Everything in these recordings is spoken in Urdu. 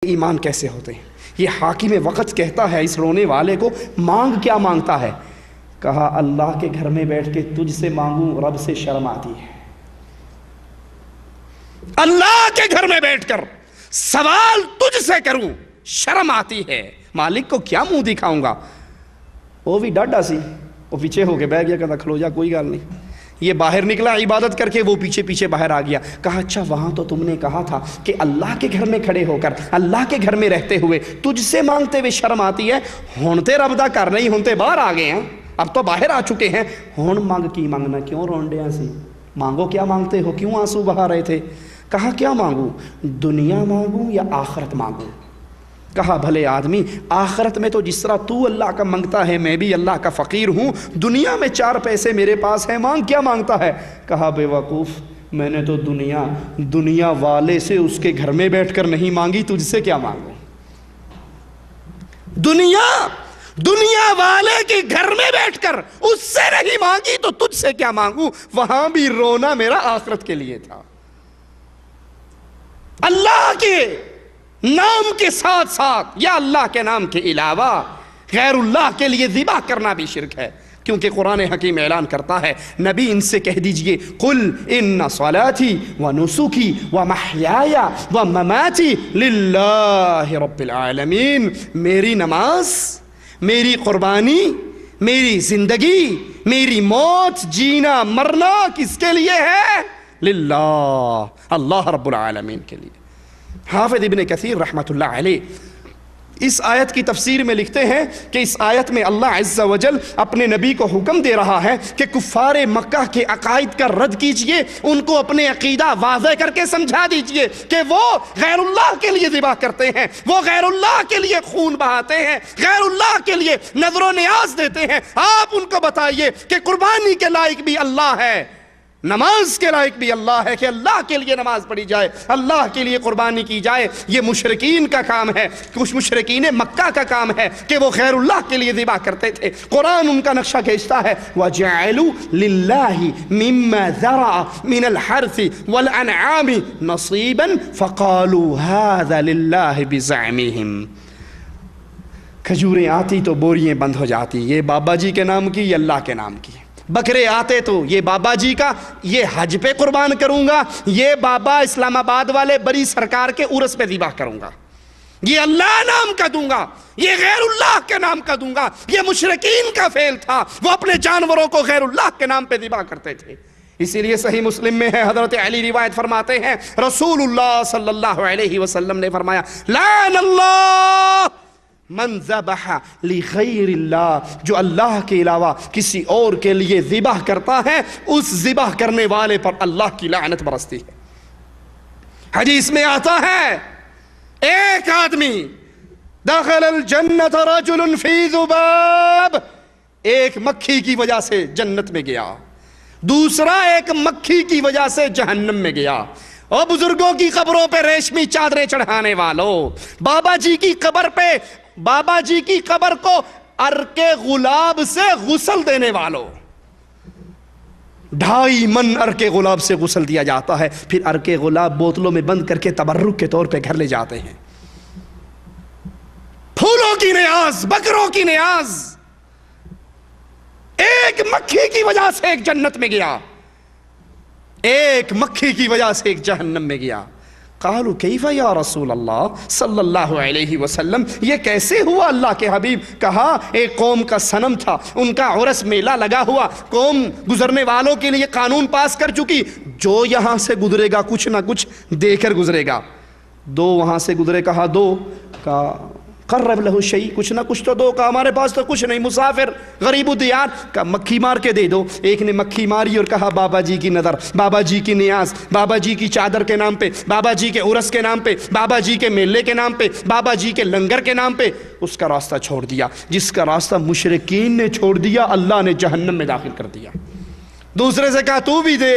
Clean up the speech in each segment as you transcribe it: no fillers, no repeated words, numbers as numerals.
ایمان کیسے ہوتے ہیں؟ یہ حاکم وقت کہتا ہے اس رونے والے کو، مانگ کیا مانگتا ہے؟ کہا اللہ کے گھر میں بیٹھ کے تجھ سے مانگوں رب سے شرم آتی ہے۔ اللہ کے گھر میں بیٹھ کر سوال تجھ سے کروں شرم آتی ہے، مالک کو کیا منہ دکھاؤں گا؟ وہ بھی ڈاڈا سی، وہ پیچھے ہو کے بیٹھ گیا، کہتا کھلو جا کوئی گال نہیں۔ یہ باہر نکلا عبادت کر کے، وہ پیچھے پیچھے باہر آ گیا۔ کہا اچھا وہاں تو تم نے کہا تھا کہ اللہ کے گھر میں کھڑے ہو کر، اللہ کے گھر میں رہتے ہوئے تجھ سے مانگتے ہوئے شرم آتی ہے، ہونتے رب دا کر نہیں ہونتے باہر آ گئے ہیں، اب تو باہر آ چکے ہیں، ہون مانگ کی مانگنا، کیوں رونڈیاں سی؟ مانگو کیا مانگتے ہو، کیوں آنسو بہا رہے تھے؟ کہا کیا مانگوں، دنیا مانگوں یا آخرت مانگوں؟ کہا بھلے آدمی، آخرت میں تو جس طرح تو اللہ کا منگتا ہے میں بھی اللہ کا فقیر ہوں، دنیا میں 4 پیسے میرے پاس ہیں، مانگ کیا مانگتا ہے؟ کہا بے وقوف، میں نے تو دنیا والے سے اس کے گھر میں بیٹھ کر نہیں مانگی، تجھ سے کیا مانگوں؟ دنیا والے کے گھر میں بیٹھ کر اس سے نہیں مانگی تو تجھ سے کیا مانگوں؟ وہاں بھی رونا میرا آخرت کے لیے تھا۔ اللہ کے نام کے ساتھ ساتھ یا اللہ کے نام کے علاوہ غیر اللہ کے لیے ذبح کرنا بھی شرک ہے، کیونکہ قرآن حکیم اعلان کرتا ہے، نبی ان سے کہہ دیجئے قل ان صلاتی ونسکی ومحیای ومماتی للہ رب العالمین، میری نماز، میری قربانی، میری زندگی، میری موت، جینا مرنا کس کے لیے ہے؟ للہ، اللہ رب العالمین کے لیے۔ حافظ ابن کثیر رحمۃ اللہ علیہ اس آیت کی تفسیر میں لکھتے ہیں کہ اس آیت میں اللہ عز و جل اپنے نبی کو حکم دے رہا ہے کہ کفار مکہ کے عقائد کا رد کیجئے، ان کو اپنے عقیدہ واضح کر کے سمجھا دیجئے کہ وہ غیر اللہ کے لیے ذبح کرتے ہیں، وہ غیر اللہ کے لیے خون بہاتے ہیں، غیر اللہ کے لیے نذر و نیاز دیتے ہیں۔ آپ ان کو بتائیے کہ قربانی کے لائق بھی اللہ ہے، نماز کے لائق بھی اللہ ہے، کہ اللہ کے لیے نماز پڑھی جائے، اللہ کے لیے قربانی کی جائے۔ یہ مشرکین کا کام ہے، کچھ مشرکین مکہ کا کام ہے کہ وہ غیر اللہ کے لیے ذبح کرتے تھے۔ قرآن ان کا نقشہ کھینچتا ہے وَجَعَلُوا لِلَّهِ مِمَّا ذَرَعَ مِنَ الْحَرْثِ وَالْأَنْعَامِ نَصِيبًا فَقَالُوا هَذَا لِلَّهِ بِزَعْمِهِمْ۔ کھجوریں آتی تو بوریاں بند ہو جاتی، یہ بابا جی کے نام کی، یہ اللہ کے نام کی۔ بکرے آتے تو یہ بابا جی کا، یہ حج پہ قربان کروں گا، یہ بابا اسلام آباد والے بڑی سرکار کے عرس پہ ذبح کروں گا، یہ اللہ نام کا دوں گا، یہ غیر اللہ کے نام کا دوں گا۔ یہ مشرکین کا فعل تھا، وہ اپنے جانوروں کو غیر اللہ کے نام پہ ذبح کرتے تھے۔ اسی لیے صحیح مسلم میں ہے، حضرت علی روایت فرماتے ہیں رسول اللہ صلی اللہ علیہ وسلم نے فرمایا لعن اللہ من ذبح لغیر اللہ، جو اللہ کے علاوہ کسی اور کے لیے ذبح کرتا ہے اس ذبح کرنے والے پر اللہ کی لعنت برستی ہے۔ حدیث میں آتا ہے ایک آدمی دخل الجنت رجل فی ذباب، ایک مکھی کی وجہ سے جنت میں گیا، دوسرا ایک مکھی کی وجہ سے جہنم میں گیا۔ اور بزرگوں کی قبروں پہ ریشمی چادریں چڑھانے والوں، بابا جی کی قبر پہ، بابا جی کی قبر کو عرق گلاب سے غسل دینے والوں، 2.5 من عرق گلاب سے غسل دیا جاتا ہے، پھر عرق گلاب بوتلوں میں بند کر کے تبرک کے طور پہ گھر لے جاتے ہیں۔ پھولوں کی نیاز، بکروں کی نیاز، ایک مکھی کی وجہ سے ایک جنت میں گیا، ایک مکھی کی وجہ سے ایک جہنم میں گیا۔ قالوا کیف یا رسول اللہ صلی اللہ علیہ وسلم، یہ کیسے ہوا اللہ کے حبیب؟ کہا ایک قوم کا صنم تھا، ان کا عرس میلہ لگا ہوا، قوم گزرنے والوں کے لیے قانون پاس کر چکی، جو یہاں سے گزرے گا کچھ نہ کچھ دے کر گزرے گا۔ 2 وہاں سے گزرے، کہا 2، کہا قرب لہو شیء، کچھ نہ کچھ تو دو، کہا ہمارے پاس تو کچھ نہیں، مسافر غریب الدیار، کہا مکھی مار کے دے دو۔ ایک نے مکھی ماری اور کہا بابا جی کی نظر، بابا جی کی نیاز، بابا جی کی چادر کے نام پہ، بابا جی کے عرس کے نام پہ، بابا جی کے میلے کے نام پہ، بابا جی کے لنگر کے نام پہ اس کا راستہ چھوڑ دیا، جس کا راستہ مشرکین نے چھوڑ دیا اللہ نے جہنم میں داخل کر دیا۔ دوسرے سے کہا تو بھی دے،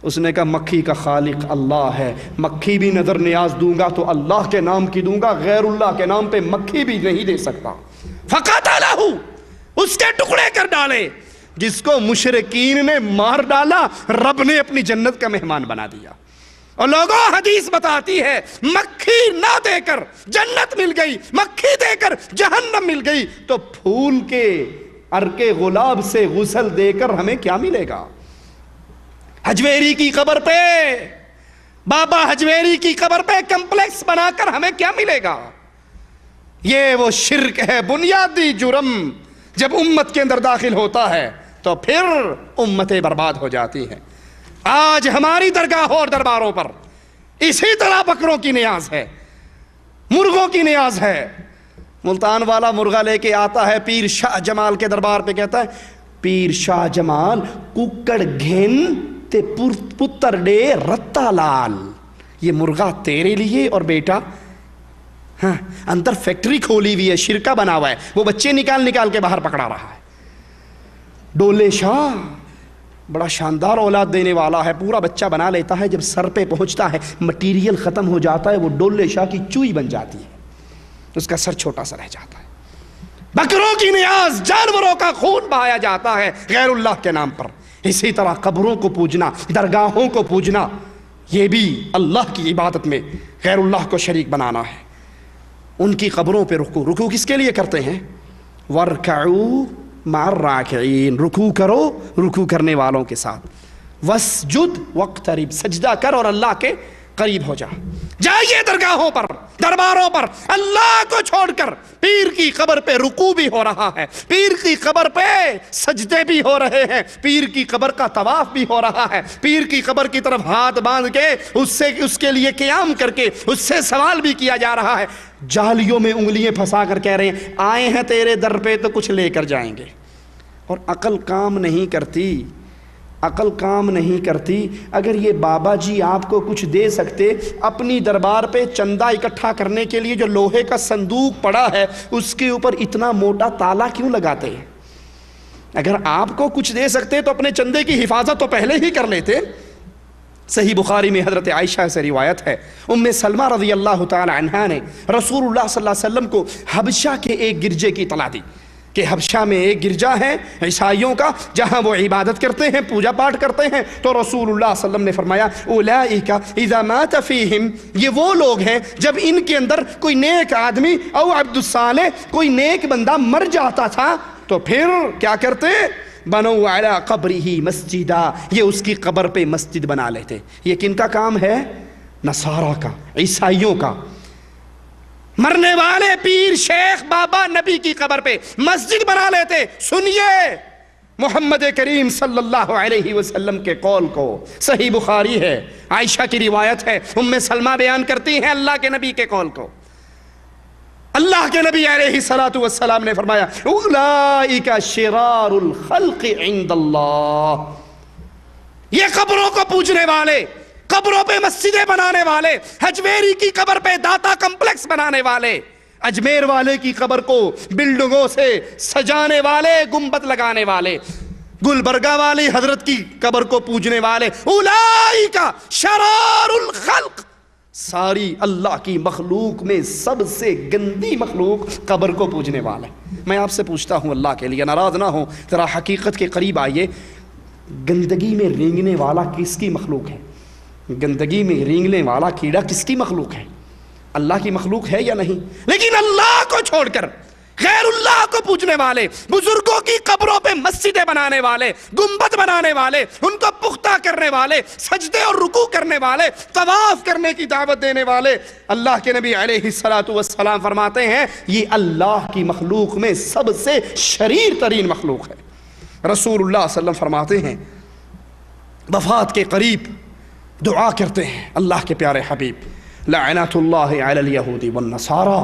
اس نے کہا مکھی کا خالق اللہ ہے، مکھی بھی نظر نیاز دوں گا تو اللہ کے نام کی دوں گا، غیر اللہ کے نام پہ مکھی بھی نہیں دے سکتا۔ فقتلہ، اس کے ٹکڑے کر ڈالے، جس کو مشرکین نے مار ڈالا رب نے اپنی جنت کا مہمان بنا دیا۔ اور لوگوں حدیث بتاتی ہے مکھی نہ دے کر جنت مل گئی، مکھی دے کر جہنم مل گئی، تو پھول کے عرق گلاب سے غسل دے کر ہمیں کیا ملے گا؟ حجویری کی قبر پہ، بابا حجویری کی قبر پہ کمپلیکس بنا کر ہمیں کیا ملے گا؟ یہ وہ شرک ہے، بنیادی جرم جب امت کے اندر داخل ہوتا ہے تو پھر امتیں برباد ہو جاتی ہیں۔ آج ہماری درگاہوں اور درباروں پر اسی طرح بکروں کی نیاز ہے، مرغوں کی نیاز ہے۔ ملتان والا مرغا لے کے آتا ہے پیر شاہ جمال کے دربار پہ، کہتا ہے پیر شاہ جمال ککڑ گھن تے پتر ڈے رتا لال، یہ مرغا تیرے لیے اور بیٹا ہاں اندر فیکٹری کھولی ہوئی ہے، شرکہ بنا ہوا ہے، وہ بچے نکال کے باہر پکڑا رہا ہے۔ ڈولے شاہ بڑا شاندار اولاد دینے والا ہے، پورا بچہ بنا لیتا ہے، جب سر پہ پہنچتا ہے مٹیریل ختم ہو جاتا ہے، وہ ڈولے شاہ کی چوئی بن جاتی ہے، اس کا سر چھوٹا سا رہ جاتا ہے۔ بکروں کی نیاز، جانوروں کا خون بہایا جاتا ہے غیر اللہ کے نام پر۔ اسی طرح قبروں کو پوجنا، درگاہوں کو پوجنا، یہ بھی اللہ کی عبادت میں غیر اللہ کو شریک بنانا ہے۔ ان کی قبروں پہ رکوع کس کے لیے کرتے ہیں؟ وَارْكَعُوا مَعَ الرَّاكِعِينَ، رکوع کرو رکوع کرنے والوں کے ساتھ۔ وَاسْجُدْ وَاقْتَرِبْ، سجدہ کر اور اللہ کے قریب ہو جا۔ جائیے درگاہوں پر، درباروں پر، اللہ کو چھوڑ کر پیر کی قبر پہ رکوع بھی ہو رہا ہے، پیر کی قبر پہ سجدے بھی ہو رہے ہیں، پیر کی قبر کا طواف بھی ہو رہا ہے، پیر کی قبر کی طرف ہاتھ باندھ کے اس کے لیے قیام کر کے اس سے سوال بھی کیا جا رہا ہے۔ جالیوں میں انگلیاں پھنسا کر کہہ رہے ہیں آئے ہیں تیرے در پہ تو کچھ لے کر جائیں گے، اور عقل کام نہیں کرتی، عقل کام نہیں کرتی۔ اگر یہ بابا جی آپ کو کچھ دے سکتے، اپنی دربار پہ چندہ اکٹھا کرنے کے لیے جو لوہے کا صندوق پڑا ہے اس کے اوپر اتنا موٹا تالا کیوں لگاتے ہیں؟ اگر آپ کو کچھ دے سکتے تو اپنے چندے کی حفاظت تو پہلے ہی کر لیتے۔ صحیح بخاری میں حضرت عائشہ سے روایت ہے، ام سلمہ رضی اللہ تعالی عنہا نے رسول اللہ صلی اللہ علیہ وسلم کو حبشہ کے ایک گرجے کی اطلاع دی کہ حبشہ میں ایک گرجا ہے عیسائیوں کا جہاں وہ عبادت کرتے ہیں، پوجا پاٹ کرتے ہیں۔ تو رسول اللہ صلی اللہ علیہ وسلم نے فرمایا اولئک اذا مات فیہم، یہ وہ لوگ ہیں جب ان کے اندر کوئی نیک آدمی او عبد الصالح، کوئی نیک بندہ مر جاتا تھا تو پھر کیا کرتے؟ بنو علی قبرہ مسجدا، یہ اس کی قبر پہ مسجد بنا لیتے۔ یہ کن کا کام ہے؟ نصارہ کا، عیسائیوں کا۔ مرنے والے پیر شیخ بابا نبی کی قبر پہ مسجد بنا لیتے۔ سنیے محمد کریم صلی اللہ علیہ وسلم کے قول کو، صحیح بخاری ہے، عائشہ کی روایت ہے، ام سلمہ بیان کرتی ہیں اللہ کے نبی کے قول کو۔ اللہ کے نبی علیہ السلام نے فرمایا اولئک شرار الخلق عند اللہ، یہ قبروں کو پوجنے والے، قبروں پہ مسجدیں بنانے والے، حجویری کی قبر پہ داتا کمپلیکس بنانے والے، اجمیر والے کی قبر کو بلڈنگوں سے سجانے والے، گنبد لگانے والے، گلبرگہ والی حضرت کی قبر کو پوجنے والے، اولئک شرار الخلق، ساری اللہ کی مخلوق میں سب سے گندی مخلوق قبر کو پوجنے والے۔ میں آپ سے پوچھتا ہوں اللہ کے لیے، ناراض نہ ہوں، ذرا حقیقت کے قریب آئیے، گندگی میں رینگنے والا کس کی مخلوق ہے؟ گندگی میں رینگنے والا کیڑا کس کی مخلوق ہے؟ اللہ کی مخلوق ہے یا نہیں؟ لیکن اللہ کو چھوڑ کر غیر اللہ کو پوجنے والے، بزرگوں کی قبروں پہ مسجدیں بنانے والے، گنبد بنانے والے، ان کو پختہ کرنے والے، سجدے اور رکوع کرنے والے، طواف کرنے کی دعوت دینے والے، اللہ کے نبی علیہ السلام فرماتے ہیں یہ اللہ کی مخلوق میں سب سے شریر ترین مخلوق ہے۔ رسول اللہ صلی اللہ علیہ وسلم فرماتے ہیں وفات کے قریب دعا کرتے ہیں اللہ کے پیارے حبیب، لعنت اللہ علی الیہود والنصارى،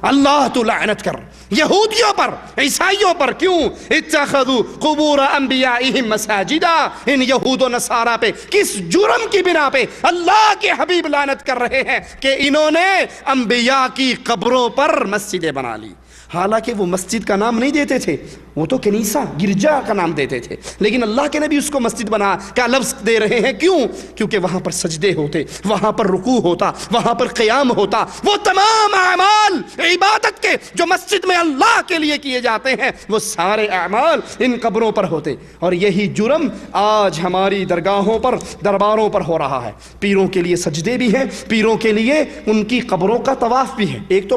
اللہ تو لعنت کر یہودیوں پر، عیسائیوں پر، کیوں؟ اتخذوا قبور انبیائہم مساجدا، ان یہود و نصارہ پہ کس جرم کی بنا پہ اللہ کے حبیب لعنت کر رہے ہیں کہ انہوں نے انبیاء کی قبروں پر مسجدیں بنا لی۔ حالانکہ وہ مسجد کا نام نہیں دیتے تھے، وہ تو کنیسہ، گرجا کا نام دیتے تھے، لیکن اللہ کے نبی اس کو مسجد بنا کا لفظ دے رہے ہیں۔ کیوں؟ کیونکہ وہاں پر سجدے ہوتے، وہاں پر رکوع ہوتا، وہاں پر قیام ہوتا، وہ تمام اعمال عبادت کے جو مسجد میں اللہ کے لیے کیے جاتے ہیں وہ سارے اعمال ان قبروں پر ہوتے. اور یہی جرم آج ہماری درگاہوں پر درباروں پر ہو رہا ہے. پیروں کے لیے سجدے بھی ہیں, پیروں کے لیے ان کی قبروں کا طواف بھی ہے. ایک تو